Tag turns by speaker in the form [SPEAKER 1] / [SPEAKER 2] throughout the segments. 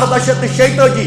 [SPEAKER 1] 1886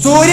[SPEAKER 1] 4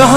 [SPEAKER 1] 10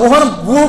[SPEAKER 1] 20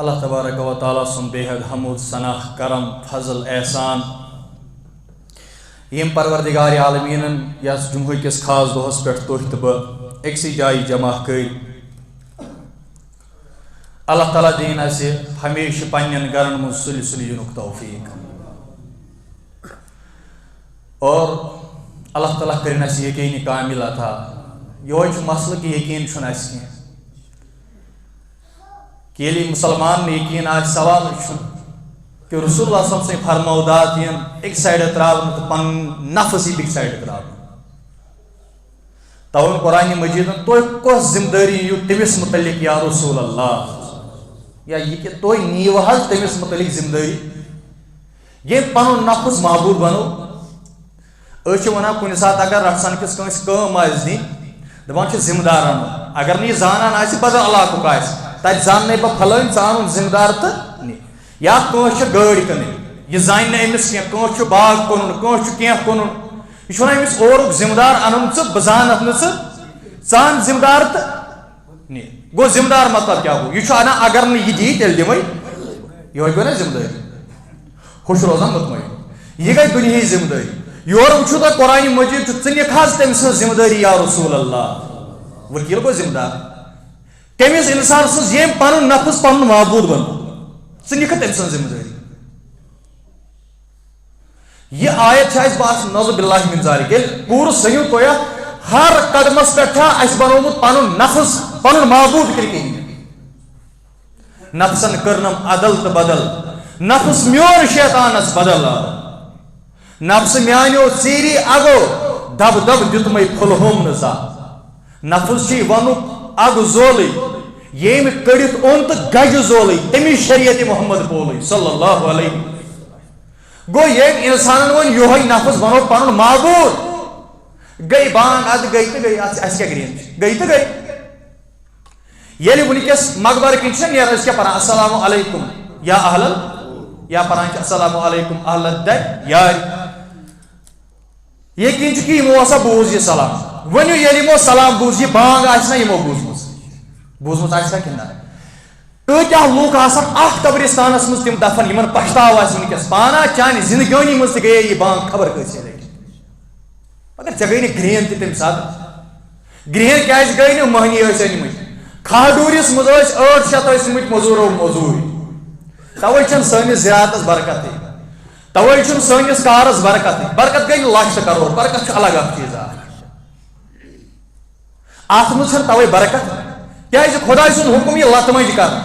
[SPEAKER 1] اللہ تبارک و تعالیٰ سن بے حد حمد ثنا کرم فضل احسان یم پروردگار عالمین یس جمعہ کس خاص دہس پہ تھی تو بہ اکسی جائیں جمع کر اللہ تعالیٰ دین اس ہمیشہ پنن گرن من سلی سلی ینک توفیق اور اللہ تعالیٰ کرن اس یقین کامل عطا یہ مسئلہ کہ یقین چھن اس کی کہ یلی مسلمان نے یقین آج سوال چھن کہ رسول اللہ صلی اللہ علیہ وسلم فرمودات یم ایک سائڈ تراون تو پن نفس ہی بیک سائڈ تراون تاون قرآن مجید تو کس ذمہ داری یو تمس متعلق یا رسول اللہ یا یہ کہ تو نیو حل تمس متعلق ذمہ داری یہ پن نفس معبود بنو أسۍ چھِ ونان کُنہِ ساتہٕ اگر رٹھسان کِس کٲنٛسہِ کٲم آسہِ دِنۍ دپان چھِ ذمہٕ دار انُن اگر نہٕ یہِ زانان آسہِ بدل علاقُک آسہِ تتہِ زاننے بہٕ پھلٲنۍ ژٕ اَنُن ذمہٕ دار تہٕ نہِ یا کٲنٛسہِ چھِ گٲڑۍ کٕنٕنۍ یہِ زانہِ نہٕ أمِس کینٛہہ کٲنٛسہِ چھُ باغ کٕنُن کٲنٛسہِ چھُ کینٛہہ کٕنُن یہِ چھُ ونان أمِس اورُک ذمہٕ دار اَنُن ژٕ بہٕ زانکھ نہٕ ژٕ ژٕ ذمہٕ دار تہٕ نہِ گوٚو ذمہٕ دار مطلب کیٛاہ گوٚو یہِ چھُ انان اگر نہٕ یہِ دِی تیٚلہِ دِمے یِہوے گوٚو نا ذمہٕ دٲری ہُہ چھُ روزان مطمعین یہِ گٔے دُنیہٕچ ذمہٕ دٲری یور وٕچھو تۄہہِ قرآن مجید چھُ ژٕ نِکھ حظ تٔمۍ سٕنٛز ذمہٕ دٲری یا رسول اللہ ؤکیٖل گوٚو ذمہٕ دار تٔمِس اِنسان سٕنٛز ییٚمۍ پنُن نفس پنُن معبوٗد بنوو ژٕ نِکھٕ تٔمۍ سٕنٛز ذمہٕ دٲری یہِ آیت چھِ اَسہِ باسان نعوذ باللہ من ذالک ییٚلہِ پوٗرٕ صحیح تُہۍ اَتھ ہر قدمس پٮ۪ٹھ چھا اَسہِ بنومُت پنُن نفس پنُن معبوٗد کِرکِنۍ نفسن کٔرنم عدل تہٕ بدل نفس میون شیطانس بدل نفس میانیو ژیٖری اگو دب دب دیُتمے پھُلہوم نہٕ زانٛہہ نفس چھِ ونُک اگ زولٕے ییٚمۍ کٔڑِتھ اوٚن تہٕ گجہِ زولٕے تٔمِس شریعت محمد بولٕے صلی اللہ علیہ گوٚو ییٚمۍ اِنسانن ووٚن یِہوے نفس بنوو پنُن معبوٗد گٔے بانگ ادٕ گٔے تہٕ گٔے اَسہِ کیٛاہ گرٛین چھِ گٔے تہٕ گٔے ییٚلہِ وٕنکیٚس مقبر کِنۍ چھِنہ نیران أسۍ کیٛاہ پران السلام علیکم یا اہلل یا پران چھِ السلام علیکم اہلل دَرِ یارِ یقین چھُ کہِ یِمو ہسا بوٗز یہِ سلام ؤنِو ییٚلہِ یِمو سلام بوٗز یہِ بانگ آسہِ نا یِمو بوٗزمٕژ آسہِ نا کِنہٕ نہ کۭتیاہ لُکھ آسان اَتھ قبرستانس منٛز تِم دفن یِمن پشتاو آسہِ وٕنکیٚس پانا چانہِ زندگٲنی منٛز تہِ گٔیے یہِ بانگ خبر کٲنٛسہِ لٹہِ مگر ژےٚ گٔے نہٕ گرٛین تہِ تمہِ ساتہٕ گرٛین کیازِ گٔے نہٕ مٔہنی ٲسۍ أنمٕتۍ کھاڈوٗرِس منٛز ٲسۍ 800 ٲسۍ أنمٕتۍ موٚزوٗرو موٚزوٗرۍ توے چھنہٕ سٲنِس زِیارتس برکتٕے توے چھُنہٕ سٲنِس کارس برکتٕے برکت گٔے نہٕ لچھ تہٕ کرور برکت چھُ الگ اکھ چیٖزا اتھ منٛز چھنہٕ توے برکت کیازِ خۄداے سُنٛد حُکم یہِ لتہٕ منٛجہِ کرُن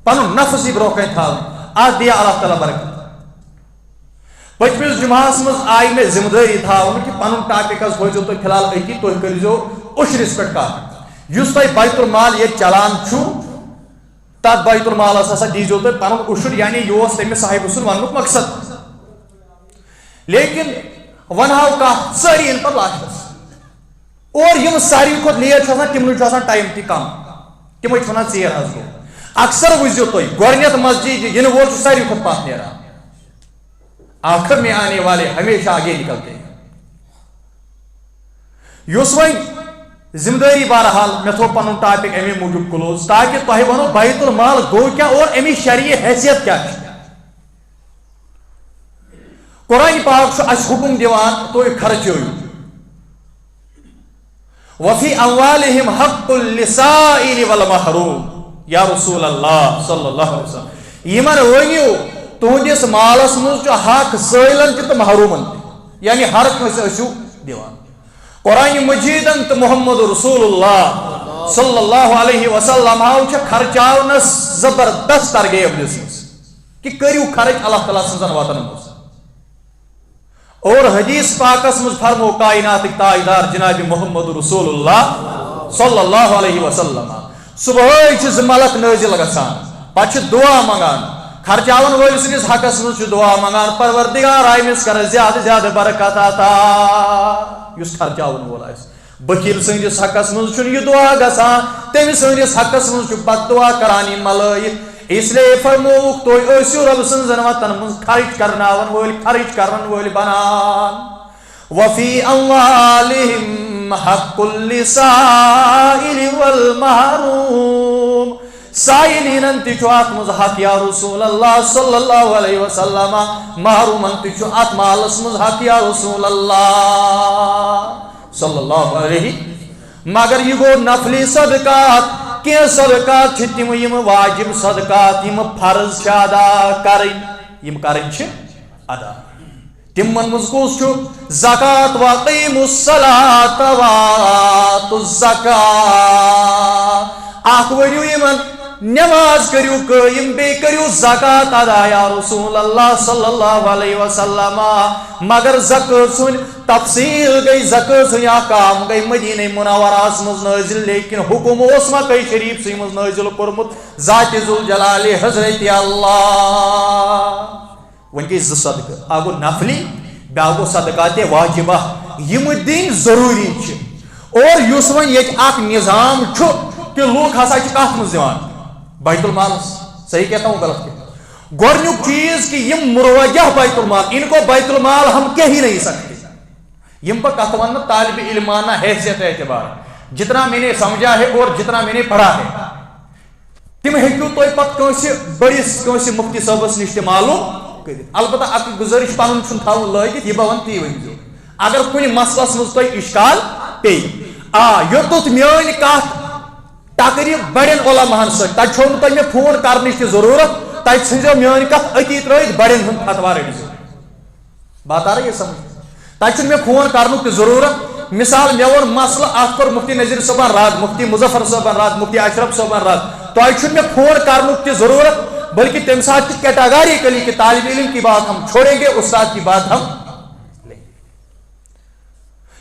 [SPEAKER 1] پنُن نفس یہِ برونٛہہ کنہِ تھاوُن اتھ دِیا اللہ تعالیٰ برکت پٔتمِس جُمعہس منٛز آیہِ مےٚ ذمہٕ دٲری تھاونہٕ کہِ پنُن ٹاپِک حظ تھٲیزیو تُہۍ فِلحال أتی تُہۍ کٔرزیو عُشرِس پٮ۪ٹھ کتھ یُس تۄہہِ بیت المال ییٚتہِ چلان چھُ تتھ بیت المالس ہسا دیٖزیو تُہۍ پنُن عُشر یعنی یہِ اوس تٔمِس صاحبہٕ سُنٛد وننُک مقصد لیکن ونہو کتھ سٲری یِن پتہٕ لاسٹس اور یِم ساروی کھۄتہٕ لیٹ چھِ آسان تِمنٕے چھُ آسان ٹایم تہِ کم تِمے چھِ ونان ژیر حظ گوٚو اکثر وٕچھزیو تُہۍ گۄڈنیتھ مسجد یِنہٕ وول چھُ ساروی کھۄتہٕ پتھ نیران آخر میں آنے والے ہمیشہ آگے نکلتے ہیں یُس وۄنۍ ذمہ دٲری بہرحال مےٚ تھوٚو پنُن ٹاپِک امی موٗجوٗب کلوز تاکہِ تۄہہِ ونو بیت المال گوٚو کیٛاہ اور امِچ شرعی حیثیت کیٛاہ چھِ قرآن پاک چھُ اَسہِ حُکم دِوان تُہۍ خرچٲیِو وفی اموالہم حق للسائل والمحروم یا رسول اللہ صلی اللہ علیہ وسلم یِمن ؤنِو تُہنٛدِس مالس منٛز چھُ حق سٲیلن تہِ تہٕ محروٗمن تہِ یعنی ہر کٲنٛسہِ ٲسِو دِوان قرآن مجیدن تہٕ محمد رسول اللہ صلی اللہ علیہ وسلم چھِ خرچاونس زبردست ترغیب دِژمٕژ کہ کٔرِو خرچ اللہ تعالیٰ سٕنٛزن وطنن منٛز اور حدیث پاکس منٛز فرمو کائناتٕکۍ تاجدار جناب محمد رسول اللہ صلی اللہ علیہ وسلم صبحٲے چھِ 2 ملک نٲزِل گژھان پتہٕ چھِ دعا منگان خرچاون وٲلۍ سٕنٛدِس حقس منٛز چھُ دعا منگان پروردگار أمِس کر زیادٕ زیادٕ برکت عطا یُس خرچاون وول آسہِ بٔکیٖل سٕنٛدِس حقس منٛز چھُنہٕ یہِ دعا گژھان تٔمِس سٕنٛدِس حقس منٛز چھُ بد دعا کران یہِ ملٲیِتھ اس لیے فرمووُکھ تُہۍ ٲسِو رۄبہٕ سٕنٛزن وتن منٛز خرچ کرناون وٲلۍ خرچ کرن وٲلۍ بنان وفی اموالہم حق للسائل والمحروم سائلین تچو ات مز حق یا رسول اللہ صلی اللہ علیہ وسلم محرومن تچو ات مالس مز حق یا رسول اللہ صلی اللہ علیہ مگر یہ گو نفلی صدقات کی صدقات تم یم واجب صدقات یم فرض ادا کریں ادا تمن مز کس زکات واقیم الصلاۃ وآتوا الزکات اخ وریو یمن نماز کریو قائم بے کریو زکات ادا یا رسول اللہ صلی اللہ علیہ وسلم مگر زکات سن تفصیل گئی زکات سن احکام گئی مدینہ منورہ مز نازل لیکن حکم اس مکہ شریف سی مز نازل کورمت ذات ذوالجلال حضرت اللہ ون گئی ز صدقہ اگو نفلی بیاکھ گو صدقات واجبہ یم دین ضروری اور یس ون یہ اخ نظام کہ لوگ ہسا کت مز دِوان بیت المال صحیح کہتا ہوں غلط کہتا گۄڈنیُک چیز کہ یم مروجہ بیت المال ان کو بیت المال ہم کہہ ہی نہیں سکتے یم پر کت ون طالب علمانہ حیثیت اعتبار جتنا میں نے سمجھا ہے اور جتنا میں نے پڑھا ہے تم ہیکو تھی پتہ کنسہ بڑس کنسہ مفتی صاحبس نش تہ معلوم کرت البتہ اک گزارش پن تھاؤن لگت یہ بہ ون تی ورزو اگر کن مسلس مز تھی اشکال پی یوتھ میٲنۍ کتھ تقریب بڑین علماءن ست تب چھو تھی مے فون کرنچ تہ ضرورت تب ژھنزو میٲنۍ کتھ أتی ترٲیِتھ بڑین ہُنٛد فتوا رٔٹزیو بات آ رہی ہے سمجھ تب چھُنہٕ مے فون کرنُک تہ ضرورت مثال مے ووٚن مسلہٕ اتھ کوٚر مفتی نذیر صٲبن رد مفتی مظفر صٲبن رد مفتی اشرف صٲبن رد تۄہہِ چھُنہٕ مے فون کرنُک تہ ضرورت بلکہ تمہِ ساتہٕ چھِ کیٹاگریکلی کہ طالب علم کی بات ہم چھوڑیں گے استاد کی بات ہم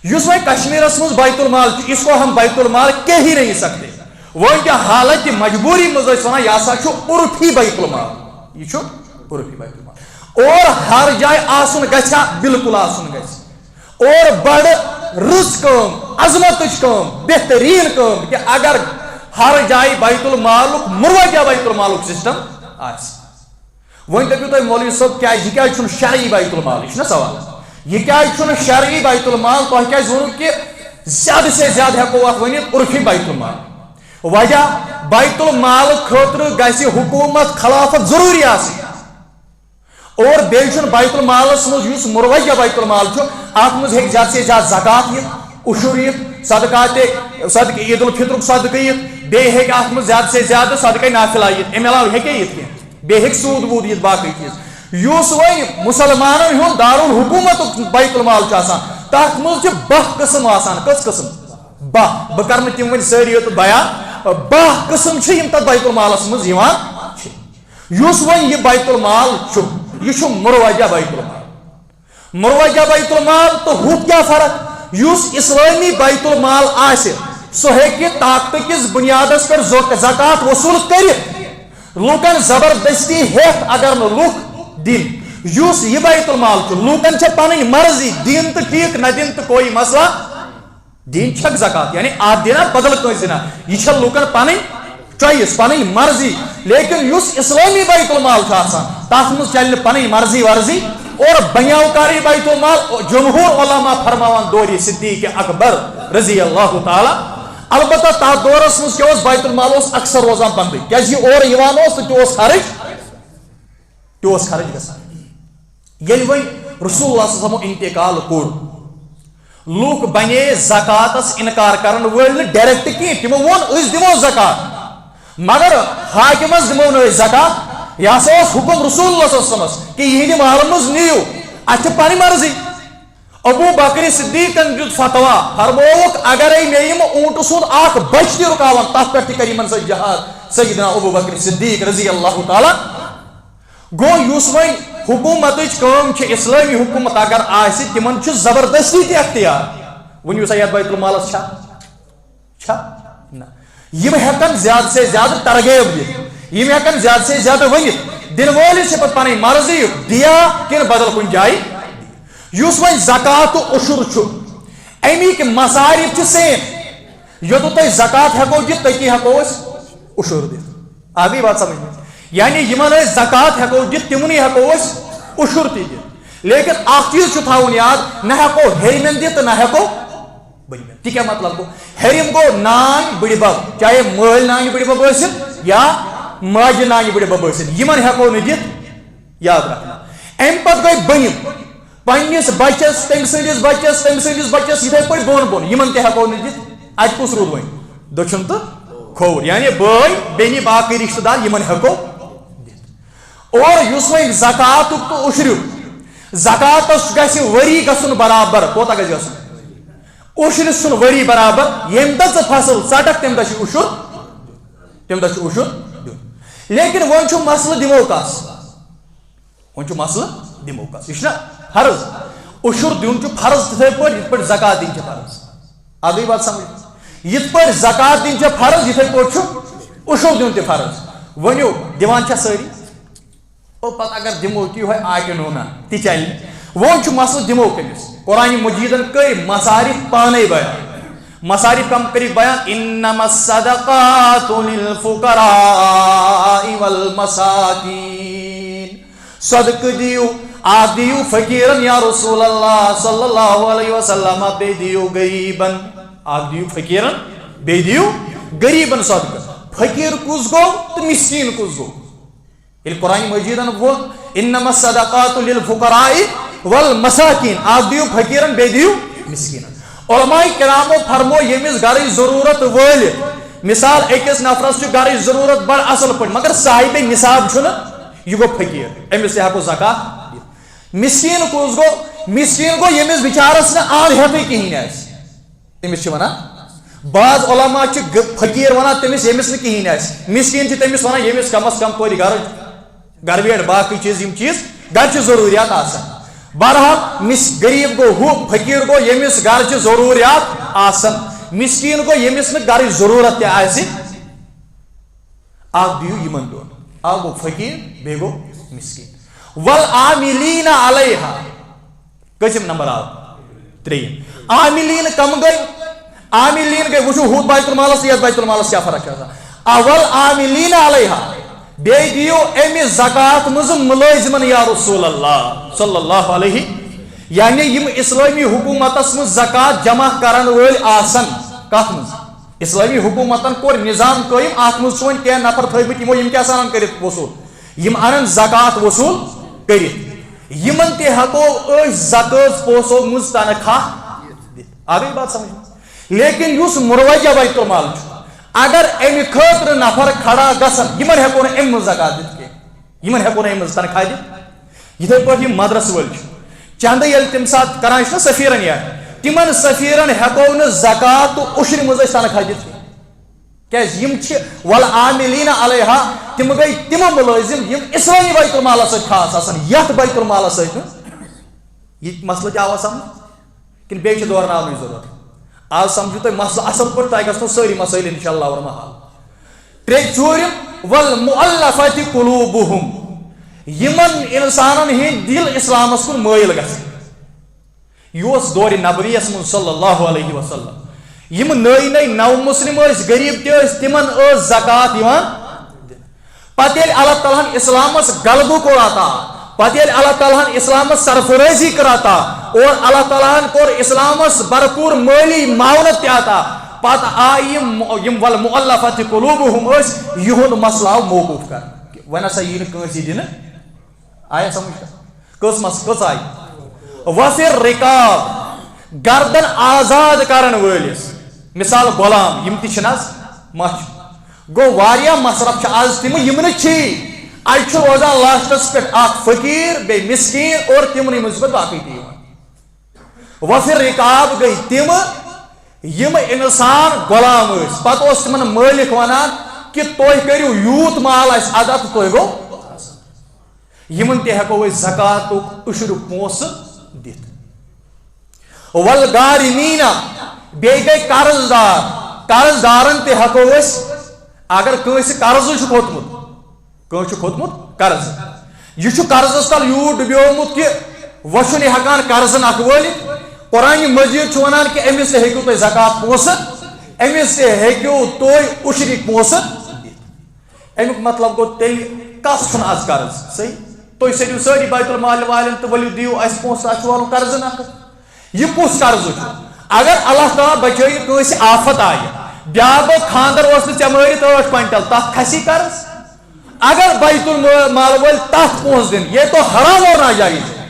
[SPEAKER 1] یس وۄنۍ کشمیرس مز بیت المال اس کو ہم بیت المال کہہ ہی نہیں سکتے وہ کیا حالت مجبوری مز ونان یہ ہسا عرفی بیت المال یہ عرفی بیت المال اور ہر جائے آسن گژھا بالکل آسن گژھِ اور بڑ رٕژ کٲم عظمتٕچ کٲم بہترین کٲم کہ اگر ہر جائے بیت المالک مروجہ بیت المالک سسٹم آسہِ وۄنۍ دٔپِو تُہۍ مولوی صٲب کیازِ یہِ کیازِ چھُنہٕ شرعی بیت المال یہ چھُنہ سوال یہ کیازِ چھُنہٕ شرعی بیت المال تۄہہِ کیازِ ووٚنوٕ کہ زیادٕ سے زیادٕ ہٮ۪کو اتھ ؤنِتھ عرفی بیت المال وجہ بیت المال خاطر گژھِ حکومت خلافت ضروری آسٕنۍ اور بیٚیہِ چھُنہٕ بیت المالس منٛز یُس مروجہ بیت المال چھُ اتھ منٛز ہیٚکہِ زیادٕ سے زیادٕ زکات یِتھ عشور یِتھ صدقہ عید الفطرُک صدقہٕ یِتھ بیٚیہِ ہیٚکہِ اتھ منٛز زیادٕ سے زیادٕ صدقہ نافلہ یِتھ امہِ علاوٕ ہیٚکہِ یِتھ کینٛہہ بیٚیہِ ہیٚکہِ سوٗد ووٗد یِتھ باقٕے چیٖز یُس وۄنۍ مُسلمانن ہُنٛد دارالحکوٗمتُک بیت المال چھُ آسان تتھ منٛز چھِ 12 قٕسم آسان کٔژ قٕسم 12 بہٕ کرٕ نہٕ تِم وۄنۍ سٲری یوت بیان 12 قٕسم چھِ یِم تتھ بیت المالس منٛز یِوان چھِ یُس وۄنۍ یہِ بیت المال چھُ یہ چھُ مروجہ بیت المال مروجہ بیت المال تو ہُتھ کیٛاہ فرق یُس اسلٲمی بیت المال آسہِ سُہ ہیٚکہِ طاقتہٕ کِس بُنیادس پٮ۪ٹھ زکات وصوٗل کٔرِتھ لوٗکن زبردستی ہیٚتھ اگر نہٕ لُکھ دِنۍ یُس یہِ بیت المال چھُ لوٗکن چھےٚ پنٕنۍ مرضی دِن تہٕ ٹھیٖک نہ دِن تہٕ کوئی مسئلہ دِنۍ چھکھ زکات یعنی اتھ دِنا بدل کٲنٛسہِ دِنا یہِ چھےٚ لوٗکن پنٕنۍ چوائس پنٕنۍ مرضی لیکن یُس اسلٲمی بیت المال چھُ آسان تتھ منٛز چلہِ نہٕ پنٕنۍ مرضی ورضی اور بنیاو کاری بیت المال جمہور علماء فرماوان دورِ صدیق اکبر رضی اللہ تعالی البتہ تتھ دورس منٛز کیٛاہ اوس بیت المال اوس اکثر روزان بندٕے کیازِ یہِ اورٕ یِوان اوس تہٕ تہِ اوس خرٕچ گژھان ییٚلہِ وۄنۍ رسول اللہ صلی اللہ علیہ وسلم انتقال کوٚر لوٗکھ بنے زکاتس انکار کرن وٲلۍ نہٕ ڈایریکٹ کینٛہہ تِمو ووٚن أسۍ دِمو زکات مگر حاکمس دِمو نہٕ أسۍ زکات یہ ہسا اوس حکم رسول اللہ صلی اللہ علیہ وسلم کہ یہندِ مالہٕ منٛز نِیِو اتھ چھِ پنٕنۍ مرضی ابو بکر صدیقن دیُت فتوا فرمووُکھ اگرے مےٚ یِم اونٹہٕ سُنٛد اکھ بچہِ تہِ رُکاون تتھ پٮ۪ٹھ تہِ کر یِمن سۭتۍ جہاد سیدنا ابو بکر صدیق رضی اللہ تعالیٰ گوٚو یُس وۄنۍ حکوٗمتٕچ کٲم چھِ اسلٲمی حکوٗمت اگر آسہِ تِمن چھُ زبردستی تہِ اختیار ؤنِو سا یتھ بیت المالس چھا نہ یِم ہٮ۪کن زیادٕ سے زیادٕ ترغیب دِتھ یِم ہٮ۪کن زیادٕ سے زیادٕ ؤنِتھ دِنہٕ وٲلِس چھِ پتہٕ پنٕنۍ مرضی دِیا کِنہٕ بدل کُنہِ جایہِ یُس وۄنۍ زکات تہٕ عشُر چھُ امیِکۍ مصارف چھِ سیم یوٚتَتھ تۄہہِ زکات ہٮ۪کو دِتھ تٔتی ہٮ۪کو أسۍ عشُر دِتھ آگٔے بات سمجھ میں یعنی یِمن أسۍ زکات ہٮ۪کو دِتھ تِمنٕے ہٮ۪کو أسۍ عشُر تہِ دِتھ لیکن اکھ چیٖز چھُ تھاوُن یاد نہ ہٮ۪کو ہیٚرِمٮ۪ن دِتھ تہٕ نہ ہٮ۪کو بٔڑِمٮ۪ن تہِ کیٛاہ مطلب گوٚو ہیٚرِم گوٚو نانۍ بٕڈِ بب چاہے مٲلۍ نانہِ بٕڈِ بب ٲسِن یا ماجہ نانہ بڑِ بب ٲسِتھ یِمن ہٮ۪کو نہٕ دِتھ یاد رکھنا امہِ پتہٕ گٔے بٔنِم پنٛنِس بچس تٔمۍ سٕنٛدِس بچس یِتھَے پٲٹھۍ بۄن بۄن یِمن تہِ ہٮ۪کو نہٕ دِتھ اَتہِ کُس روٗد وۄنۍ دٔچھُن تہٕ کھووُر یعنی بٲے بیٚنہِ باقٕے رِشتہٕ دار یِمن ہٮ۪کو دِتھ اور یُس وۄنۍ زکاتُک تہٕ اُشریُک زکاتس گژھِ ؤری گژھُن برابر کوتاہ گژھِ گژھُن اُشرِس چھُنہٕ ؤری برابر ییٚمہِ دۄہ ژٕ فصل ژٹکھ تمہِ دۄہ چھُ اُشُر دیُن لیکن وۄنۍ چھُ مسلہٕ دِمو کس یہِ چھُنہ فرض اُشُر دیُن چھُ فرض تِتھَے پٲٹھۍ یِتھ پٲٹھۍ زکات دِنۍ چھِ فرض اَدٕے بات سمجھ یِتھ پٲٹھۍ زکات دِنۍ چھِ فرض یِتھَے پٲٹھۍ چھُ اُشُر دیُن تہِ فرض ؤنِو دِوان چھا سٲری او پتہٕ اگر دِمو تہِ یِہوٚے آٹہِ نوٗنا تہِ چلہِ وۄنۍ چھُ مسلہٕ دِمو کٔمِس قرآنِ مجیٖدن کٔرۍ مصارف پانے بیان مصارف کم کٔرِکھ بیان انما الصدقات للفقراء والمساکین صدقہٕ دِیِو اکھ دِیِو فقیٖرن یا رسول اللہ صلی اللہ علیہ وسلم بیٚیہِ دِیِو غریٖبن اکھ دِیِو فقیٖرن بیٚیہِ دِیِو غریٖبن صدقہٕ فقیٖر کُس گوٚو تہٕ مسکیٖن کُس گوٚو ییٚلہِ قرآنِ مجیٖدن ووٚن انما الصدقات للفقراء والمساکین اکھ دِیِو فقیٖرن بیٚیہِ دِیِو مسکیٖنن علماء کرامو فرمو ییٚمِس گرٕچ ضروٗرت وٲلِتھ مثال أکِس نفرس چھُ گرٕچ ضروٗرت بڑٕ اصل پٲٹھۍ مگر صاحبِ نصاب چھُنہٕ یہِ گوٚو فقیٖر أمِس تہِ ہٮ۪کو زکات دِتھ مسکیٖن کُس گوٚو مسکیٖن گوٚو ییٚمِس بِچارس نہٕ آز ہٮ۪تھٕے کِہینۍ آسہِ تٔمِس چھِ ونان بعض علما چھِ فقیٖر ونان تٔمِس ییٚمِس نہٕ کِہینۍ آسہِ مسکیٖن چھِ تٔمِس ونان ییٚمِس کم از کم توتہِ گرٕ ویٹ باقٕے چیٖز یِم چیٖز گرچہِ ضروٗریات آسان بہرحال غریٖب گوٚو ہُہ فقیٖر گوٚو ییٚمِس گرچہِ ضروٗریات آسان مسکیٖن گوٚو ییٚمِس نہٕ گرٕچ ضروٗرت تہِ آسہِ اکھ دِیِو یِمن دۄن اکھ گوٚو فقیٖر بیٚیہِ گوٚو مسکیٖن والعاملین علیہا کٔژِم نمبر آو ترٛیٚیِم عاملین کم گٔے عاملین گٔے وٕچھو ہُتھ بیت المالس تہٕ یتھ بیت المالس کیٛاہ فرق چھِ آسان والعاملین علیہا بیٚیہِ دِیِو امہِ زکات منٛز مُلٲزمن یا رسول اللہ صلی اللہ علیہ یعنی یِم اسلٲمی حکوٗمتس منٛز زکات جمع کرن وٲلۍ آسن کتھ منٛز اسلٲمی حکوٗمتن کوٚر نظام قٲیِم اتھ منٛز چھُ وۄنۍ کینٛہہ نفر تھٲومٕتۍ یِمو یِم کیٛاہ آسان انان کٔرِتھ وصوٗل یِم انن زکات وصوٗل کٔرِتھ یِمن تہِ ہٮ۪کو أسۍ زکٲژ پونٛسو منٛز تنخواہ دِتھ آگٔے بات سمجھ لیکن یُس مُروجہ بیت المال چھُ اگر امہِ خٲطرٕ نفر کھڑا گژھن یِمن ہٮ۪کو نہٕ امہِ منٛز زکات دِتھ کینٛہہ یِمن ہٮ۪کو نہٕ امہِ منٛز تنخواہ دِتھ یِتھٕے پٲٹھۍ یِم مدرسہٕ وٲلۍ چھِ چندٕ ییٚلہِ تمہِ ساتہٕ کران چھِ نہ سفیٖرن یا تِمن سفیٖرن ہٮ۪کو نہٕ زکات تہٕ اُشرِ منٛز أسۍ تنخواہ دِتھ کینٛہہ کیٛازِ یِم چھِ والعاملین علیہا تِم گٔے تِم مُلٲزِم یِم اسلٲمی بیت المالس سۭتۍ خاص آسان یتھ بیت المالس سۭتۍ نہٕ یہِ مسلہٕ تہِ آوا سمجھ کِنہٕ بیٚیہِ چھِ دورناونٕچ ضروٗرت آز سمجھو تۄہہِ مسلہٕ اصل پٲٹھۍ تۄہہِ گژھنو سٲری مسٲیل انشاء اللہ ورمحال ژوٗرِم والمؤلفة قلوبهم یِمن انسانن ہٕنٛدۍ دِل اسلامس کُن مٲیل گژھن یہِ اوس دورِ نبویس منٛز صلی اللہ علیہ وسلم یِم نٔے نو مسلم ٲسۍ غریٖب تہِ ٲسۍ تِمن ٲس زکات یِوان دِنہٕ پتہٕ ییٚلہِ اللہ تعالیٰ ہن اسلامس غلبہٕ کوٚر عطا پتہٕ ییٚلہِ اللہ تعالیٰ ہن اسلامس سرفرٲزی کٔر عطا اور اللہ تعالیٰ ہن کوٚر اسلامس بھرپوٗر مٲلی معاونت تہِ عطا پتہٕ آیہِ یِم والمؤلفة قلوبهم ٲسۍ یِہُنٛد مسلہٕ آو موقوٗف کرنہٕ وۄنۍ ہسا یی نہٕ کٲنٛسہِ دِنہٕ آیا سمجھ کٔژ آیہِ وفی الرقاب گردن آزاد کرن وٲلِس مثال غلام یِم تہِ چھِنہٕ حظ مچھ گوٚو واریاہ مصرف چھِ آز تِم یِم نہٕ چھی اَتہِ چھُ روزان لاسٹس پٮ۪ٹھ اکھ فقیٖر بیٚیہِ مسکیٖن اور تِمنٕے منٛز چھِ پتہٕ باقٕے تہِ یِوان وفی الرقاب گٔے تِم یِم انسان غلام ٲسۍ پتہٕ اوس تِمن مٲلِک ونان کہِ تُہۍ کٔرِو یوٗت مال اَسہِ ادا تہٕ تُہۍ گوٚو یِمن تہِ ہٮ۪کو أسۍ زکاتُک اُشریُک پونٛسہٕ دِتھ والغارمیٖنا بیٚیہِ گٔے قرض دار قرض دارن تہِ ہٮ۪کو أسۍ اگر کٲنٛسہِ قرضہٕ چھُ کھوٚتمُت قرض یہِ چھُ قرضس تل یوٗت ڈُبیومُت کہِ وۄنۍ چھُنہٕ یہِ ہٮ۪کان قرضہٕ نکھٕ وٲلِتھ قرآنِ مجیٖد چھُ ونان کہِ أمِس تہِ ہیٚکِو تُہۍ زکات پونٛسہٕ أمِس تہِ ہیٚکِو تُہۍ اُشرِکۍ پونٛسہٕ دِتھ امیُک مطلب گوٚو تیٚلہِ کس چھُنہٕ آز قرض صحیح تُہۍ سٔرِو سٲری بیت المال والٮ۪ن تہٕ ؤلِو دِیِو اَسہِ پونٛسہٕ اَسہِ چھُ والُن قرضہٕ نکھٕ یہِ کُس قرضہٕ چھُ اگر اللہ تعالیٰ بچٲیِو کٲنٛسہِ آفت آیہِ بیٛاکھ گوٚو خانٛدر اوس نہٕ ژےٚ مٲرِتھ 8 کوینٹل تتھ کھسی قرض اگر بیت المال ول تک پونس دن یہ تو حرام اور ناجائز ہے.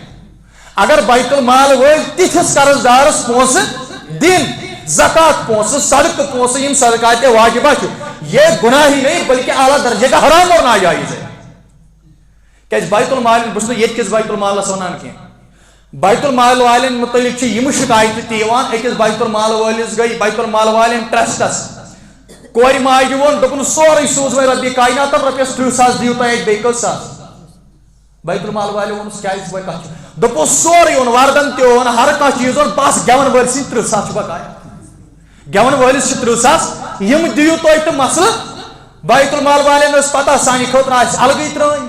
[SPEAKER 1] اگر بیت المال ول تتھس قرض دارس پونس دن زکات پونس صدقہ پونس یم صدقات واجبہ یہ گناہ ہی نہیں بلکہ اعلیٰ درجے کا حرام اور ناجائز ہے. کہ بیت المال بس یہ کس بیت المالس ونان کی بیت المال والن متعلق یم شکایت تیوان اکس بیت المال والس گئی بیت المال والن ٹرسٹس کور ماجہ وون دپن سورے سوز وے ربی کائنات رۄپیس 30,000 دیو تہ بیٚیہِ 1,000 بیت المال والے وونس کیا اس کتھ دپو سورے اون وردن تہ اون ہر کانٛہہ چیز اون بس گیون وٲلۍ سٕنٛدۍ 30,000 چھُ بقایا گیون وٲلِس چھِ 30,000 یم دیو تۄہہِ تہٕ مسلہٕ بیت المال والٮ۪ن ٲس پتہ سانہِ خٲطرٕ آسہِ الگٕے ترٛٲنۍ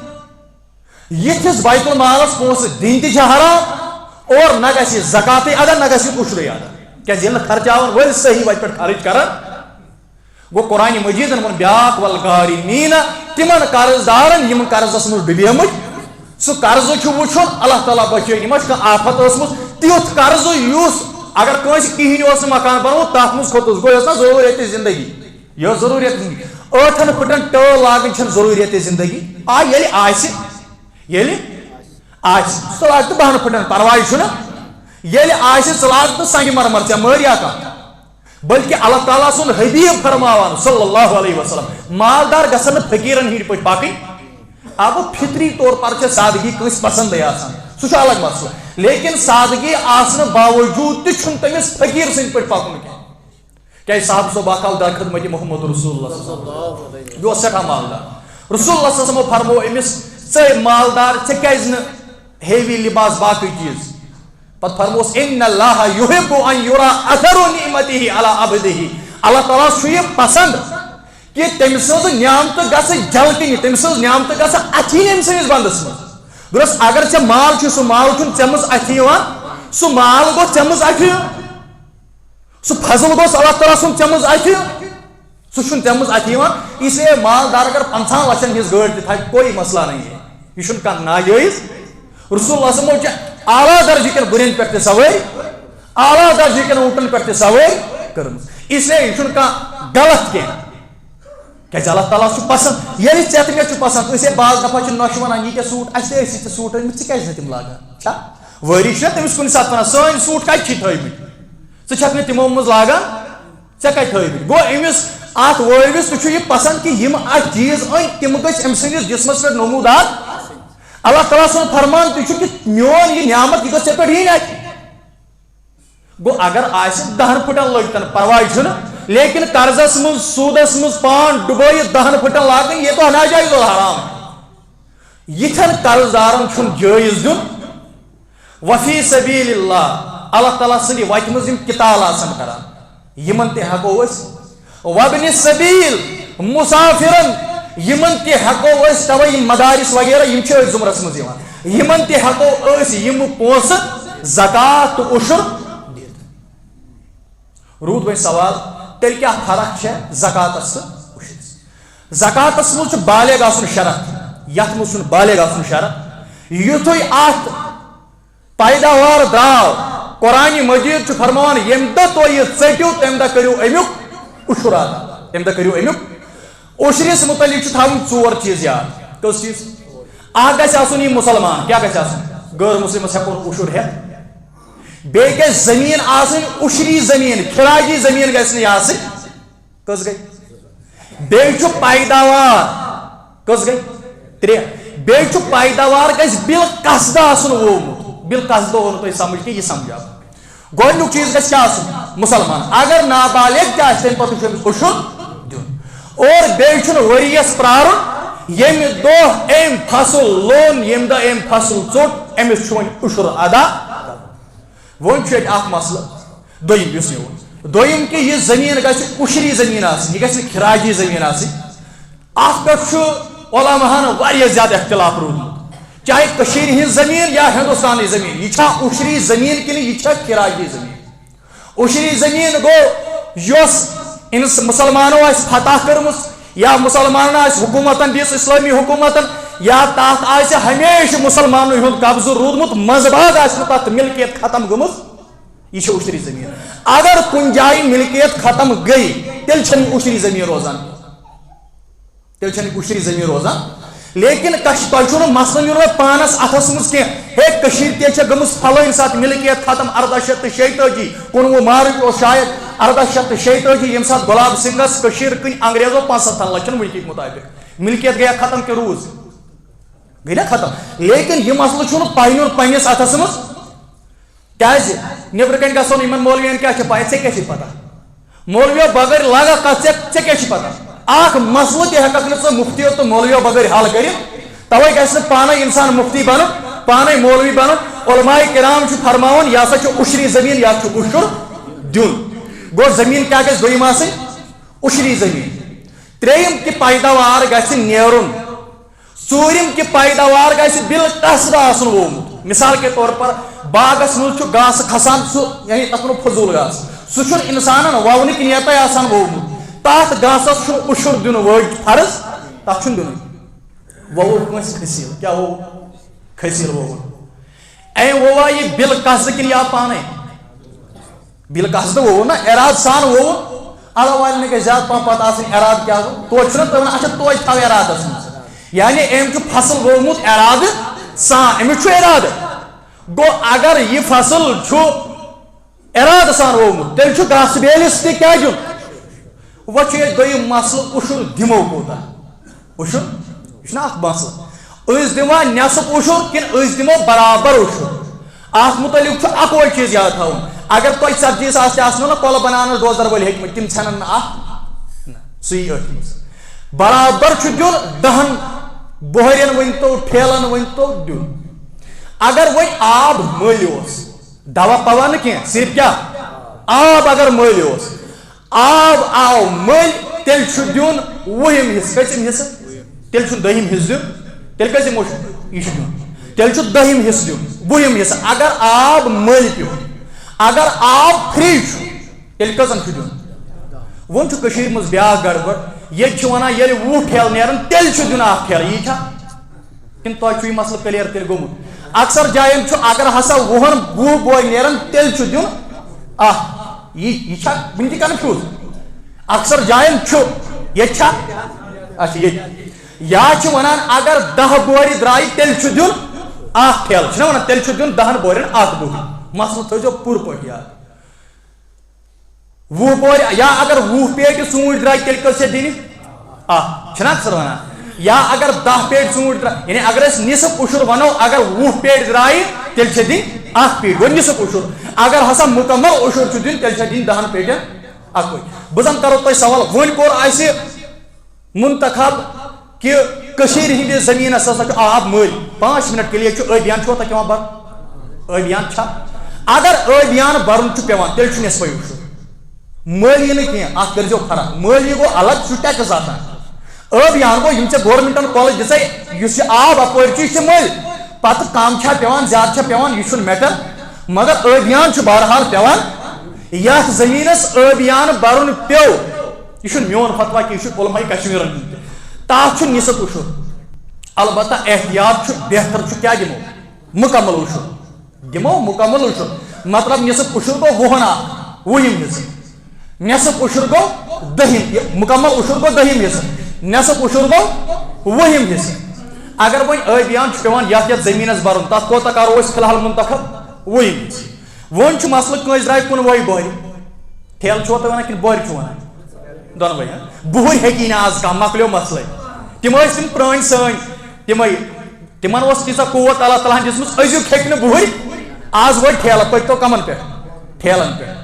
[SPEAKER 1] یتھس بیت المالس پونسہٕ دِنۍ تہِ چھِ حرام اور نہ گژھِ زکاتے ادا نہ گژھِ عشرے ادا کیازِ ییٚلہِ نہٕ خرچاون وٲلۍ صحیح وتہِ پٮ۪ٹھ خرچ کران گو قرآن مجیدن وون بیاکھ والغارمین تمن قرض دارن یم قرضس منٛز ڈُبیمٕتۍ سُہ قرض چھُ وٕچھُن اللہ تعالیٰ بچٲے یِمن چھِ کانٛہہ آفت ٲسمٕژ تیُتھ قرض یُس اگر کٲنٛسہِ کِہیٖنۍ اوس نہٕ مکان بنومُت تتھ منٛز کھوٚتُس گوٚو یۄس نا ضروٗریت زندگی یہ ٲس ضروٗریت زندگی 8 پھٕٹن ٹٲل لاگٕنۍ چھنہٕ ضروٗریت زندگی ییٚلہِ آسہِ سُہ لاگ تہٕ 12 پھٕٹن پرواے چھُنہٕ ییٚلہِ آسہِ ژٕ لاگ تہٕ سنگہِ مرمر ژےٚ مٲریا کانٛہہ بلکہ اللہ تعالیٰ سن حبیب فرماوان صلی اللہ علیہ وسلم مالدار گژھن نہٕ فقیرن ہِنٛدۍ پٲٹھۍ پکٕنۍ اب فطری طور پر چھِ سادگی کٲنٛسہِ پسندے آسان سُہ چھُ الگ مسلہٕ لیکن سادگی آسنہٕ باوجوٗد تہِ چھُنہٕ تٔمِس فقیٖر سٕنٛدۍ پٲٹھۍ پکُن کینٛہہ کیازِ صاحب صٲب اکھ آو در خدمت محمد رسول اللہ یہِ اوس سٮ۪ٹھاہ مالدار رسول اللہ صلی اللہ علیہ وسلمو فرموو أمِس ژٕ مالدار ژےٚ کیازِ نہٕ ہیوی لباس باقٕے چیٖز پتہ فرموس ان اللہ یحب ان یرا اثر نعمته علی عبده اللہ تعالیٰ چھُ یہِ پسند کہ تٔمۍ سٕنٛز نعمتہٕ گژھِ جلکنہِ تٔمۍ سٕنٛز نعمتہٕ گژھِ اَتھِنۍ أمۍ سٕنٛدِس بنٛدس منٛز درس اگر ژےٚ مال چھُ سُہ مال چھُنہٕ ژےٚ منٛز اَتھِ یِوان سُہ مال گوٚو ژےٚ منٛز اَتھِ سُہ فضل گوٚژھ اللہ تعالیٰ سُنٛد ژےٚ منٛز اَتھِ سُہ چھُنہٕ ژےٚ منٛز اَتھِ یِوان اس لیے مالدار اگر 50 لچھن ہِنٛز گٲڑۍ تہِ تھاوِ کوئی مسئلہ نہیں ہے یہِ چھُنہٕ کانٛہہ ناجٲیز رسول اللہ صلی اللہ علیہ وسلم اعلیٰ درجہ کن گُرین پٮ۪ٹھ تہِ سوٲرۍ اعلیٰ درجہ کن اوٗنٹن پٮ۪ٹھ تہِ سوٲرۍ کٔرمٕژ اس لیے یہِ چھُنہٕ کانٛہہ غلط کینٛہہ کیازِ اللہ تعالیٰ چھُ پسند ییٚلہِ ژےٚ تہٕ مےٚ چھُ پسند أسۍ ہے بعض دفعہ چھِ نۄشہِ وَنان یہِ کیٛاہ سوٗٹ اَسہِ تہِ ٲسۍ ژےٚ سوٗٹ أنمٕتۍ ژٕ کیازِ نہٕ تِم لاگان چھا وٲری چھِنا تٔمِس کُنہِ ساتہٕ وَنان سٲنۍ سوٗٹ کَتہِ چھِ تھٲومٕتۍ ژٕ چھکھ نہٕ تِمو منٛز لاگان ژےٚ کَتہِ تھٲومٕتۍ گوٚو أمِس اَتھ وٲرۍوِس تہِ چھُ یہِ پسند کہِ یِم اَتھ چیٖز أنۍ تِم گٔژھۍ أمۍ سٕنٛدِس جسمس پٮ۪ٹھ نموٗدار اللہ تعالیٰ سُنٛد فرمان تہِ چھُ کہِ میون یہِ نعمت یہِ گٔژھ ژےٚ پٮ۪ٹھ یِنۍ اَتھِ گوٚو اگر آسہِ 10 پھٕٹن لٔگتن پرواے چھُنہٕ لیکن قرضس منٛز سوٗدس منٛز پان ڈُبٲیِتھ 10 پھٕٹن لاگٕنۍ یہِ تو ناجٲیز اور حرام یِتھٮ۪ن قرض دارن چھُنہٕ جٲیز دیُن وفی سبیل اللہ اللہ تعالیٰ سٕنٛدِ وتہِ منٛز یِم کِتال آسن کران یِمن تہِ ہٮ۪کو أسۍ وابنِ سبیل مُسافِرن یِمن تہِ ہٮ۪کو أسۍ تَوَے یِم مدارس وغیرہ یِم چھِ أتھۍ ضُمرس منٛز یِوان یِمن تہِ ہٮ۪کو أسۍ یِم پونٛسہٕ زکات تہٕ عُشُر دِتھ روٗد وۄنۍ سوال تیٚلہِ کیٛاہ فرق چھےٚ زکاتس تہٕ عُشرس زکاتس منٛز چھُ بالغ آسُن شرط یتھ منٛز چھُنہٕ بالغ آسُن شرط یُتھُے اتھ پیداوار درٛاو قرآنِ مجیٖد چھُ فرماوان ییٚمہِ دۄہ تُہۍ یہِ ژٔٹِو تمہِ دۄہ کٔرِو امیُک عُشُر ادا تمہِ دۄہ کٔرِو امیُک عُشرِس متعلق چھُ تھاوٕنۍ 4 چیٖز یاد کٔژ چیٖز اکھ گژھِ آسُن یہِ مُسلمان کیٛاہ گژھِ آسُن غٲر مُسلمس ہٮ۪کو نہٕ عُشُر ہٮ۪تھ بیٚیہِ گژھِ زٔمیٖن آسٕنۍ عُشری زٔمیٖن خِراجی زٔمیٖن گژھِ نہٕ یہِ آسٕنۍ کٔژ گٔے بیٚیہِ چھُ پیداوار کٔژ گٔے 3 بیٚیہِ چھُ پیداوار گژھِ بالقصدٕ آسُن وومُت بالقصدٕ اوٚو نہٕ تۄہہِ سمجھ کینٛہہ یہِ سمجھاو گۄڈنیُک چیٖز گژھِ کیٛاہ آسُن مُسلمان اگر نابالغ تہِ آسہِ تمہِ پتہٕ چھُ أمِس عُشُر دیُن اور بیٚیہِ چھُنہٕ ؤرِیَس پرٛارُن ییٚمہِ دۄہ أمۍ فصل لوٚن ییٚمہِ دۄہ أمۍ فصل ژوٚٹ أمِس چھُ وۄنۍ عُشُر ادا وۄنۍ چھُ ییٚتہِ اکھ مسلہٕ دوٚیِم یُس مےٚ ووٚن دوٚیِم کہِ یہِ زٔمیٖن گژھِ عُشری زٔمیٖن آسٕنۍ یہِ گژھِ نہٕ خِراجی زٔمیٖن آسٕنۍ اتھ پٮ۪ٹھ چھُ علماہن واریاہ زیادٕ اختلاف روٗدمُت چاہے کٔشیٖرِ ہٕنٛز زٔمیٖن یا ہندوستانٕچ زٔمیٖن یہِ چھا عُشری زٔمیٖن کِنہٕ یہِ چھا خِراجی زٔمیٖن عُشری زٔمیٖن گوٚو یۄس مُسلمانو آسہِ فتح کٔرمٕژ یا مُسلمانن آسہِ حکوٗمتن دِژ اِسلٲمی حکوٗمتن یا تتھ آسہِ ہمیشہٕ مُسلمانن ہُنٛد قبضہٕ روٗدمُت منٛزٕ باگ آسہِ نہٕ تتھ مِلکیت ختم گٔمٕژ یہِ چھِ عُشری زٔمیٖن اگر کُنہِ جایہِ مِلکیت ختم گٔے تیٚلہِ چھنہٕ عُشری زٔمیٖن روزان تیٚلہِ چھنہٕ عُشری زٔمیٖن روزان لیکن تہ مسئلہ نیون پانس اتھس مز کی ہے گمس فلٲنۍ سات ملکیت ختم 1886 19 مارچ اور شاید 1886 یم سات گلاب سنگھس کن انگریزو 500 لچن ملکیت مطابق ملکیت گیا ختم کہ روز گئی نا ختم لیکن یہ مسئلہ پہ نیون پنس اتھس مز کیازِ نبر کن گھن ان مولوین کیا پایا ژے کیا پتہ مولویو بغیر لاگا کت ژے کیا پتہ اخ مسئلہ تہ ہیکک نہ ژٕ مفتیو تو مولویو بغیر حل کٔرِتھ توے گژھِ نہٕ پانے انسان مفتی بنُن پانے مولوی بنُن علماء کرام چھُ فرماوان یہ ہسا چھُ عشری زمین یا چھُ عشر دیُن گوٚو زمین کیا گژھِ دوٚیِم آسٕنۍ عشری زمین ترٛیٚیِم کہ پیداوار گژھِ نیرُن ژوٗرِم کہ پیداوار گژھِ بالقصد آسُن وومُت مثال کے طور پر باغس مز چھُ گاسہٕ کھسان سُہ یعنی تتھ منٛز فضوٗل گاسہٕ سُہ چھُنہٕ اِنسانن وونٕکۍ نیتٕے آسان وومُت تات گاسس چھُ عشر دیُن وٲج فرض تتھ چھُنہٕ دیُن ووُن کٲنٛسہِ کھسیٖل کیٛاہ ووٚو کھسیٖل ووُن أمۍ وووا یہِ بالقصد کِنہٕ یا پانے بالقصد ووُن نا اراد سان ووُن اللہ والٮ۪ن گژھِ زیادٕ پہم پتہ آسٕنۍ اراد کیٛاہ گوٚو توتہِ چھُنہ تُہۍ ونان اچھا توتہِ تھاو ارادس منٛز یعنی أمۍ چھُ فصل وومُت ارادٕ سان أمِس چھُ ارادٕ گوٚو اگر یہ فصل چھُ ارادٕ سان وومُت تیٚلہِ چھُ گاسہٕ بیلِس تہِ کیٛاہ دیُن وۄنۍ چھُ ییٚتہِ دوٚیِم مسلہٕ عشر دِمو کوٗتاہ عشر یہِ چھُنہ اکھ مسلہٕ أسۍ دِموا نٮ۪صٕف عشر کِنہٕ أسۍ دِمو برابر عشر اتھ متعلق چھُ اکوے چیٖز یاد تھاوُن اگر تۄہہِ ژتجی ساس تہِ آسنو نا کۄلہٕ بناونس ڈوزر وٲلۍ ہیٚکمٕتۍ تِم ژھٮ۪نن نہٕ اتھ سُے أتھۍ منٛز برابر چھُ دیُن 10 بۄہرٮ۪ن ؤنۍتو ٹھیلن ؤنۍتو دیُن اگر وۄنۍ آب مٔلۍ اوس دوا پوا نہٕ کینٛہہ صرف کیٛاہ آب اگر مٔلۍ اوس آب آو مٔلۍ تیٚلہِ چھُ دیُن 20 حصہٕ کٔژِم حصہٕ تیٚلہِ چھُنہٕ 2ہِم حصہٕ دیُن تیٚلہِ کٔژِم یہِ چھُ دیُن تیٚلہِ چھُ 2ہِم حصہٕ دیُن 20ہِم حصہٕ اگر آب مٔلۍ پیوٚو اگر آب فرٛی چھُ تیٚلہِ کٔژن چھُ دیُن وۄنۍ چھُ کٔشیٖرِ منٛز بیٛاکھ گڑبڑ ییٚتہِ چھِ وَنان ییٚلہِ 20 ٹھیلہٕ نیرن تیٚلہِ چھُ دیُن اکھ ٹھیلہٕ یی چھا کِنہٕ تۄہہِ چھُ یہِ مسلہٕ کلیر تیٚلہِ گوٚمُت اکثر جاین چھُ اگر ہسا 20 بوے نیرن تیٚلہِ چھُ دیُن اکھ یہِ چھا وٕنہِ تہِ کنفیوٗز اکثر جاین چھُ ییٚتہِ چھا اچھا ییٚتہِ یا چھِ وَنان اگر 10 بورِ درٛایہِ تیٚلہِ چھُ دیُن اکھ ٹھیلہٕ چھُنہ وَنان تیٚلہِ چھُ دیُن 10 بورٮ۪ن اکھ بوٚڑ مسلہٕ تھٲیزیو پوٗرٕ پٲٹھۍ یاد 20 بورِ یا اگر 20 پیٹہِ ژوٗنٛٹھۍ درٛاے تیٚلہِ کٔژ چھےٚ دِنہِ اکھ چھِنہ اکثر وَنان یا اگر 10 پیٹہِ ژوٗنٛٹھۍ درٛاے یعنی اگر أسۍ نِصف عشر وَنو اگر 20 پیٹہِ درٛایہِ تیٚلہِ چھےٚ دِنۍ اکھ پیٖٹ گوٚو نِصف عشر اگر ہسا مُکمل عشر چھُ دیُن تیٚلہِ چھےٚ دِنۍ 10 پیٹٮ۪ن اکوے بہٕ زن کرو تۄہہِ سوال وۄنۍ کوٚر اَسہِ منتخب کہ کٔشیٖرِ ہِنٛدِس زٔمیٖنس ہسا چھُ آب مٔلۍ 5 منٹ کے لیے چھُ ٲبیان چھُوا تۄہہِ پٮ۪وان برُن ٲبیان چھا اگر ٲبیان برُن چھُ پٮ۪وان تیٚلہِ چھُ نٮ۪صفے عشر مٔلۍ یی نہٕ کینٛہہ اتھ کٔرۍزیو فرق مٔلۍ گوٚو الگ چھُ ٹیکٕس آسان ٲبیان گوٚو یِم ژےٚ گورمنٹن کۄلہٕ دِژے یُس یہِ آب اپٲرۍ چھُ یہِ چھُ مٔلۍ پتہٕ کم چھا پٮ۪وان زیادٕ چھا پٮ۪وان یہِ چھُنہٕ میٹر مگر ٲبیان چھُ بہرحال پٮ۪وان یتھ زٔمیٖنس ٲبیان برُن پیوٚو یہِ چھُنہٕ میون فتوا کہِ یہِ چھُ علماء کشمیٖرن ہُنٛد تہِ تتھ چھُ نِصف عشر البتہ احتیاط چھُ بہتر چھُ کیٛاہ دِمو مُکمل عشر دِمو مُکمل عشر مطلب نِصف عشر گوٚو 20 اکھ 20ہِم حصہٕ نٮ۪صف عشر گوٚو 10ہِم مُکمل عشر گوٚو 2ہِم حصہٕ نٮ۪صف عشر گوٚو 20ہِم حصہٕ اگر وۄنۍ ٲبیان چھُ پٮ۪وان یتھ زٔمیٖنس برُن تتھ کوتاہ کرو أسۍ فِلحال منتخب 20ہِم حصہٕ وۄنۍ چھُ مسلہٕ کٲنٛسہِ درٛاے 15 بۄہرِ ٹھیلہٕ چھُوا تُہۍ ونان کِنہٕ بۄہرِ چھُو ونان دۄنوے بُہٕرۍ ہیٚکی نہٕ آز کانٛہہ مۄکلیو مسلے تِم ٲسۍ تِم پرٛٲنۍ سٲنۍ تِمے تِمن اوس تیٖژاہ قوت اللہ تعالیٰ ہن دِژمٕژ أزیُک ہیٚکہِ نہٕ بُہٕرۍ آز وٲتۍ ٹھیلہٕ پٔکۍتو کمن پٮ۪ٹھ ٹھیلن پٮ۪ٹھ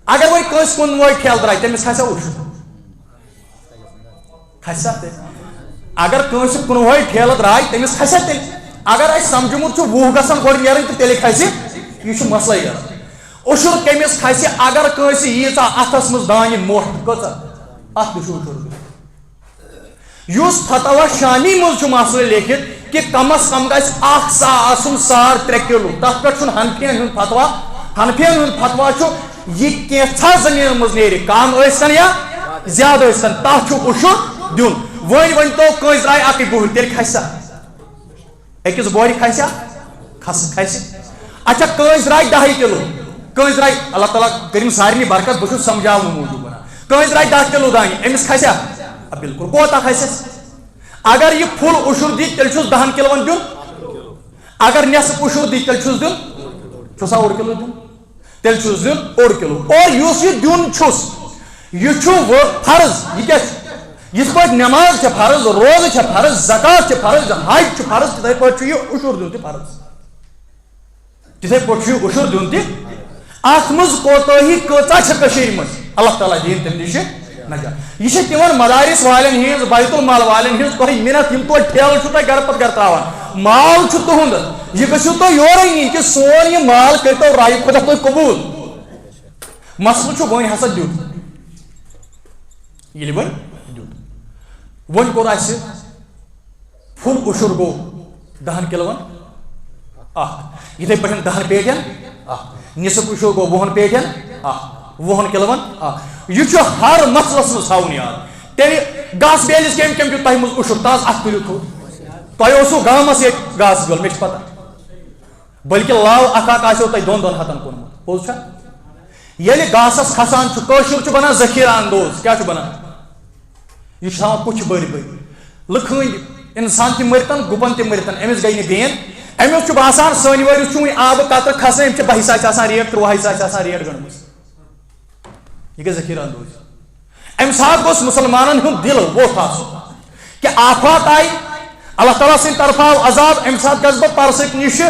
[SPEAKER 1] اگر وۄنۍ کٲنٛسہِ 15 ٹھیلہٕ درٛاے تٔمِس کھسیا عشر کھسیا اگر کٲنٛسہِ 15 ٹھیلہٕ درٛاے تٔمِس کھسیا تیٚلہِ اگر اَسہِ سمجھومُت چھُ 20 گژھن گۄڈٕ نیرٕنۍ تہٕ تیٚلہِ کھسہِ یہِ چھُ مسلے گژھان عشر کٔمِس کھسہِ اگر کٲنٛسہِ ییٖژاہ اتھس منٛز دانہِ موٚٹھ کۭژاہ اتھ تہِ چھُ عشر یُس فتوا شانی منٛز چھُ مسلہٕ لیکھِتھ کہ کم از کم گژھِ اکھ سا آسُن 3.5 کِلوٗ تتھ پٮ۪ٹھ چھُنہٕ حنفِین ہُنٛد فتوا حنفِین ہُنٛد فتوا چھُ یہِ کینٛژھا زٔمیٖن منٛز نیرِ کم ٲسۍتن یا زیادٕ ٲسۍتن تتھ چھُ عشر دیُن وۄنۍ ؤنۍتو کٲنٛسہِ درٛاے اکٕے بُہٕرۍ تیٚلہِ کھسیا أکِس بورِ کھسیا کھسہِ اچھا کٲنٛسہِ درٛاے 10 کِلوٗ کٲنٛسہِ درٛاے اللہ تعالیٰ کٔرِنۍ سارنٕے برکت بہٕ چھُس سمجھاونہٕ موٗجوٗب ونان کٲنٛسہِ درٛاے 10 کِلوٗ دانہِ أمِس کھسیا بالکل کوتاہ کھسٮ۪س اگر یہ فل اشر دی تیل چھس 10 کلون دیون اگر نصف اشر دی تیل چھس دیون چھسا 1 کلو دیون تیل چھس دیون 1 کلو اور یس یہ دیون چھس یہ چھو فرض یہ کیا اس پہ نماز چھ فرض روزہ چھ فرض زکات چھ فرض حج چھ فرض تتھے پہ یہ اشر دیون تہ فرض تتھے پہ یہ اشر دیون تہ ات مز کوتاہی کۭژاہ چھ کشیر مز اللہ تعالیٰ دین تم نش نجات یہ تمن مدارس والن ہز بیت المال والن ہز تہ محنت یم تو ٹھیل چھو تہ گھر پتہ گھر تراوان مال چھ تہند یہ گژھو تہ یورے نی کہ سون یہ مال کرتو رائے خدا تہ قبول مسئلہ چھ وۄنۍ ہسا دیُت ییٚلہِ وۄنۍ دیُت وۄنۍ کوٚر اَسہِ فُل اُشُر گوٚو 10 کِلوَن اکھ یِتھَے پٲٹھۍ 10 پیٹٮ۪ن اکھ نصف اُشُر گوٚو 20 پیٹٮ۪ن اکھ 20 کِلوَن اکھ یہِ چھُ ہر مسلس منٛز تھاوُن یاد تیٚلہِ گاسہٕ بیلِس کٔمۍ کٔمۍ دیُت تۄہہِ منٛز اُشُر تاز اَتھ تُلِو تھوٚد تۄہہِ اوسوٕ گامَس ییٚتہِ گاسہٕ بیول مےٚ چھِ پَتہ بٔلکہِ لاو اکھ اکھ آسیو تۄہہِ 2 ہَتَن کوٚرمُت پوٚز چھا ییٚلہِ گاسَس کھسان چھُ کٲشُر چھُ بَنان ذخیٖرٕ اندوز کیٛاہ چھُ بَنان یہ تھاوان کُچھ بٔرۍ بٔرۍ لٕکھٕنۍ اِنسان تہِ مٔرتن گُپن تہِ مٔرتن أمِس گٔے نہٕ بین أمِس چھُ باسان سٲنۍ وٲرِس چھُ وٕنہِ آبہٕ قطرٕ کھسان أمِس چھِ 22 ساس آسان ریٹ 23 ساس آسان ریٹ گٔمٕژ یہ گٔے ذخیٖرٕ اندوز اَمہِ ساتہٕ گوٚژھ مُسلمانن ہُنٛد دِل ووٚتھ آسُن کہِ آفات آیہِ اللہ تعالیٰ سٕنٛدِ طرفہٕ آو عذاب اَمہِ ساتہٕ گژھٕ بہٕ پرسٕکۍ نِشہِ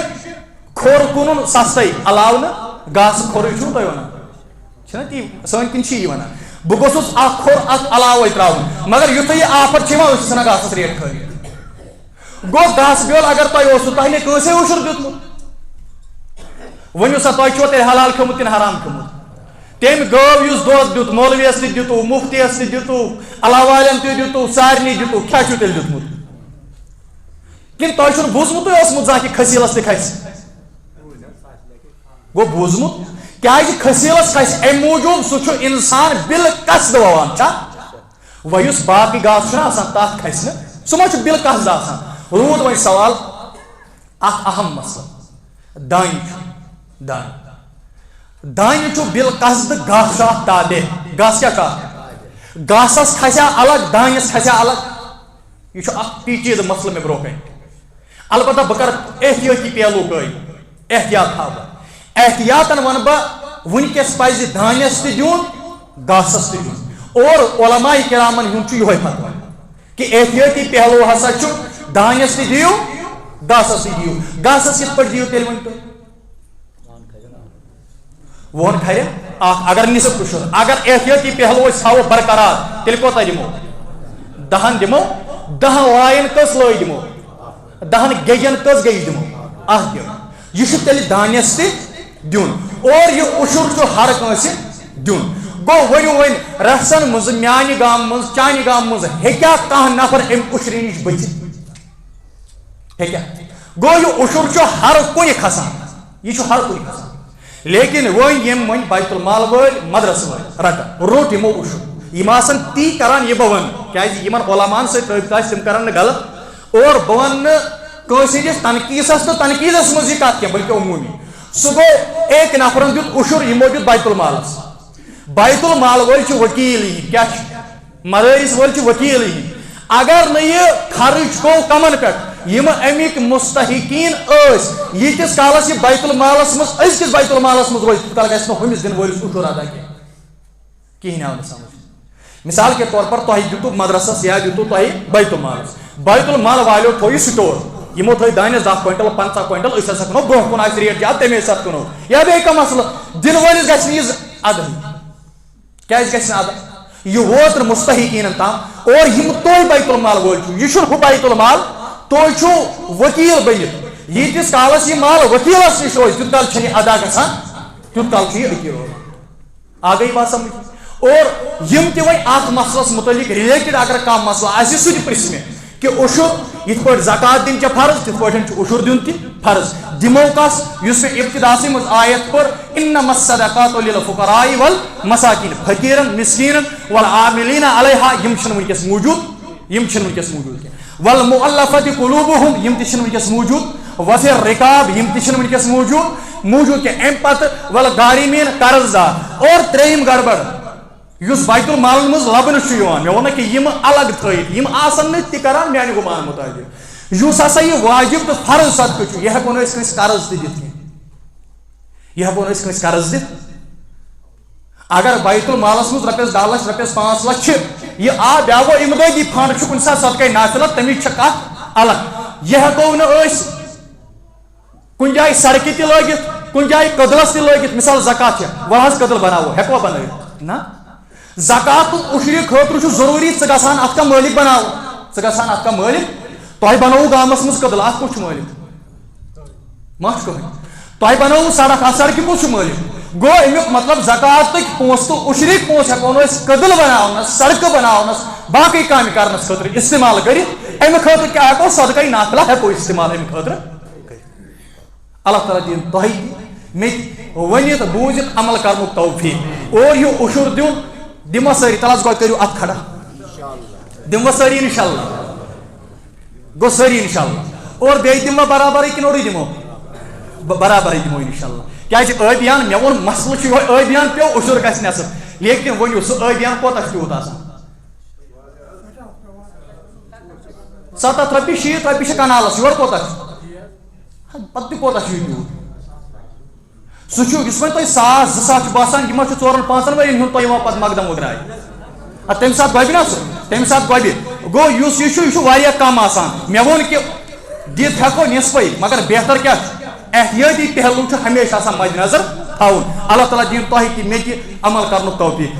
[SPEAKER 1] کھوٚر کُنُن سستَے علاوٕ نہٕ گاسہٕ کھوٚرٕے چھُو تُہۍ وَنان چھِنہ تی سٲنۍ کِنۍ چھِ یی وَنان بہٕ گوٚژھُس اکھ کھوٚر اتھ علاوے تراوُن مگر یُتھُے یہِ آفت چھِ یِوان أسۍ چھِ ژھٕنان گاسَس ریٹ کھٲلِتھ گوٚو گاسہٕ بیول اگر تۄہہِ اوسوٕ تۄہہِ نہٕ کٲنٛسے اُشُر دیُتمُت ؤنِو سا تۄہہِ چھُوا تیٚلہِ حلال کھیوٚمُت کِنہٕ حرام کھیوٚمُت تٔمۍ گٲو یُس دۄد دیُت مولوِیَس تہِ دِتوٗ مُفتِیَس تہِ دِتوٗ علاوٕ والٮ۪ن تہِ دِتوٗ سارنٕے دِتوٗ کیٛاہ چھُو تیٚلہِ دیُتمُت کِنہٕ تۄہہِ چھُنہٕ بوٗزمُتٕے اوسمُت زانٛہہ کہِ کھٔسیٖلَس تہِ کھسہِ گوٚو بوٗزمُت کیٛازِ کھٔسیٖلَس کھسہِ اَمہِ موٗجوٗب سُہ چھُ اِنسان بِلقصد وَوان چھا وۄنۍ یُس باقٕے گاسہٕ چھُنہ آسان تَتھ کھسہِ نہٕ سُہ ما چھُ بِلقصد آسان روٗد وۄنۍ سوال اکھ اہم مسلہٕ دانہِ چھُ دانہِ چھُ بِلقصد گاسہٕ چھُ اکھ تابع گاسہٕ کیٛاہ چھُ اکھ گاسَس کھسیا الگ دانٮ۪س کھسیا الگ یہ چھُ اکھ پیچیدٕ مسلہٕ مےٚ برونٛہہ کَنہِ البتہ بہٕ کَرٕ احتیٲطی پہلوٗ قٲیِم احتیاط تھاو بہٕ احتیاطن وَنہٕ بہٕ وٕنکٮ۪س پَزِ دانٮ۪س تہِ دیُن گاسَس تہِ دیُن اور علماء کرامن ہُنٛد چھُ یِہوے فتویٰ کہ احتیاطی پہلوٗ ہسا چھُ دانٮ۪س تہِ دِیِو گاسَس تہِ دِیِو گاسَس کِتھ پٲٹھۍ دِیِو تیٚلہِ ؤنۍ تُہۍ وُہن کھرِ اکھ اگر نصف اُشُر اگر احتیاطی پہلوٗ أسۍ تھاوو برقرار تیٚلہِ کوتاہ دِمو 10 دِمو 10 وایَن کٔژ لٲگۍ دِمو 10 گیجن کٔژ گیج دِمو اکھ دِمو یہِ چھُ تیٚلہِ دانٮ۪س تہِ دیُن اور یہِ اُشُر چھُ ہر کٲنٛسہِ دیُن گوٚو ؤنِو وۄنۍ رژھن منٛز میانہِ گامہٕ منٛز چانہِ گامہٕ منٛز ہیٚکیٛاہ کانٛہہ نفر اَمہِ اُشرِ نِش بٔچِتھ ہیٚکیٛاہ گوٚو یہِ اُشُر چھُ ہر کُنہِ کھسان یہِ چھُ ہر کُنہِ کھسان لیکن وۄنۍ یِم وۄنۍ بیت المال وٲلۍ مدرسہٕ وٲلۍ رٹان روٚٹ یِمو اُشُر یِم آسن تی کران یہِ بہٕ وَنہٕ کیٛازِ یِمن علماہن سۭتۍ رٲبطہٕ آسہِ تِم کرن نہٕ غلط اور بہٕ وَنہٕ نہٕ کٲنٛسہِ ہِنٛدِس تنقیٖدس تہٕ تنقیٖدس منٛز یہِ کتھ کینٛہہ بٔلکہِ عموٗمی سُہ گوٚو ایک نفرن دیُت اُشُر یِمو دیُت بیت المالس بیت المال وٲلۍ چھِ ؤکیٖل یِہِنٛدۍ کیٛاہ چھِ مدٲرِس وٲلۍ چھِ ؤکیٖل یِہِنٛدۍ اگر نہٕ یہِ خرٕچ گوٚو کمن پٮ۪ٹھ یِم امیِکۍ مستحقیٖن ٲسۍ ییٖتِس کالس یہِ بیت المالس منٛز أزکِس بیت المالس منٛز روزِ تیٖتِس کال گژھِ نہٕ ہُمِس دِنہٕ وٲلِس اُشُر ادا کِہیٖنۍ آو نہٕ سمجھ مثال کے طور پر تۄہہِ دیُتوُ مدرسس یا دیُتوُ تۄہہِ بیت المال والیو تھوٚو یہِ سٹور یِمو تھٲے دانٮ۪س 10 کوینٹل 15 کوینٹل أسۍ ہسا کٕنو برونٛہہ کُن آسہِ ریٹ زیادٕ تَمے ساتہٕ کٕنو یا بیٚیہِ کانٛہہ مسلہٕ دِنہٕ وٲلِس گژھِ نہٕ یہِ اَدٕ کیٛازِ گژھِ نہٕ اَدٕ یہِ ووت نہٕ مستحقیٖنن تام اور یِم تُہۍ بیت المال وٲلۍ چھُو یہِ چھُنہٕ ہُہ بیت المال تُہۍ چھُو ؤکیٖل بٔنِتھ ییٖتِس کالس یہِ مال ؤکیٖلس نِش روزِ تیوٗت کال چھنہٕ یہِ ادا گژھان تیوٗت کال چھُ یہِ أتی روزان آ گٔے بات سمجھ اور یِم تہِ وۄنۍ اَتھ مسلس مُتعلق رِلیٹِڈ اگر کانٛہہ مسلہٕ آسہِ سُہ تہِ پرٛژھِ مےٚ کہ اُشُر یِتھ پٲٹھۍ زکات دِنۍ چھےٚ فرض تِتھ پٲٹھۍ چھُ اُشُر دیُن تہِ فرض دِمو کس یُس مےٚ ابتداسٕے منٛز آیت پٔر اِنما الصدقات للفقراء والمساکین فقیٖرن مسکیٖنن والعاملین علیہا یِم چھِنہٕ وٕنکیٚس موٗجوٗد کینٛہہ والمؤلفة قلوبهم یِم تہِ چھِنہٕ وٕنکیٚس موٗجوٗد وفی الرقاب یِم تہِ چھِنہٕ وٕنکیٚس موٗجوٗد کینٛہہ اَمہِ پتہٕ والغارمین قرض دار اور ترٛیٚیِم گڑبڑ یس بیت المال مز لبنہ مے ون کہ یم الگ تھیت یم آسن نہ تہ کران میانہ گمان مطابق یس ہسا یہ واجب تو فرض صدقہ یہ ہیکو نہ کنس قرض تہ دت یہ ہیکو نہ کنس قرض دت اگر بیت المالس مز رۄپیس 10 لچھ رۄپیس 5 لچھ یہ آ بیاو امدادی فنڈ کن سات صدقہ نافلہ تمیچ کت الگ یہ ہیکو نہ کن جائے سڑکہ تہ لگت کن جائے قدلس تہ لگت مثال زکات وہ قدل بناو ہیکو بنائت نا زکات اشری خاطر ضروری گھان ات کا مالک بناو گھان ات کا مالک تہ بنو گامس مز قدل ات کس مالک مہ تہ بنو سڑک ات سڑکہ کس مالک گو امیک مطلب زکات پونس تو اشریک پونس ہیکو قدل بناونس سڑکہ بناونس باقی کام کرنس خاطر استعمال کرت امہ خاطر کیا ہیکو صدقہ نافلہ ہیکو استعمال امہ خاطر اللہ تعالیٰ دین تہ مے ونت بوزت عمل کرنک توفیق اور یہ اشر دن دما ساری تلس گو کرو ات کھڑا دما ساری انشاءاللہ گو ساری انشاءاللہ اور بی دما برابر کن اور دمو برابر دمو انشاءاللہ کیا عٲدیان مے وون مسلہ چھ عٲدیان پیو اشر گژھِ نصف لیکن ونیو سہ عٲدیان کوتاہ تیوت آسان 7 رۄپیہِ 6 رۄپیہِ کنالس یور کوتاہ پتہ تہ کوتاہ تیوت سہ اس وۄنۍ تۄہہِ 1000 2000 باسان یہ 4-5 ؤرین ہُنٛد تۄہہِ یِوان پتہٕ مقدم وگراے تمہِ ساتہٕ گۄبہِ نا سُہ تمہِ ساتہٕ گۄبہِ گوٚو یُس یہ چھُ واریاہ کم آسان مےٚ ووٚن کہِ دِتھ ہٮ۪کو نصفے مگر بہتر کیٛاہ چھُ احتیاطی پہلو چھُ ہمیشہ آسان مد نظر تھاوُن اللہ تعالیٰ دِیِن تۄہہِ تہِ مےٚ تہِ عمل کرنُک توفیق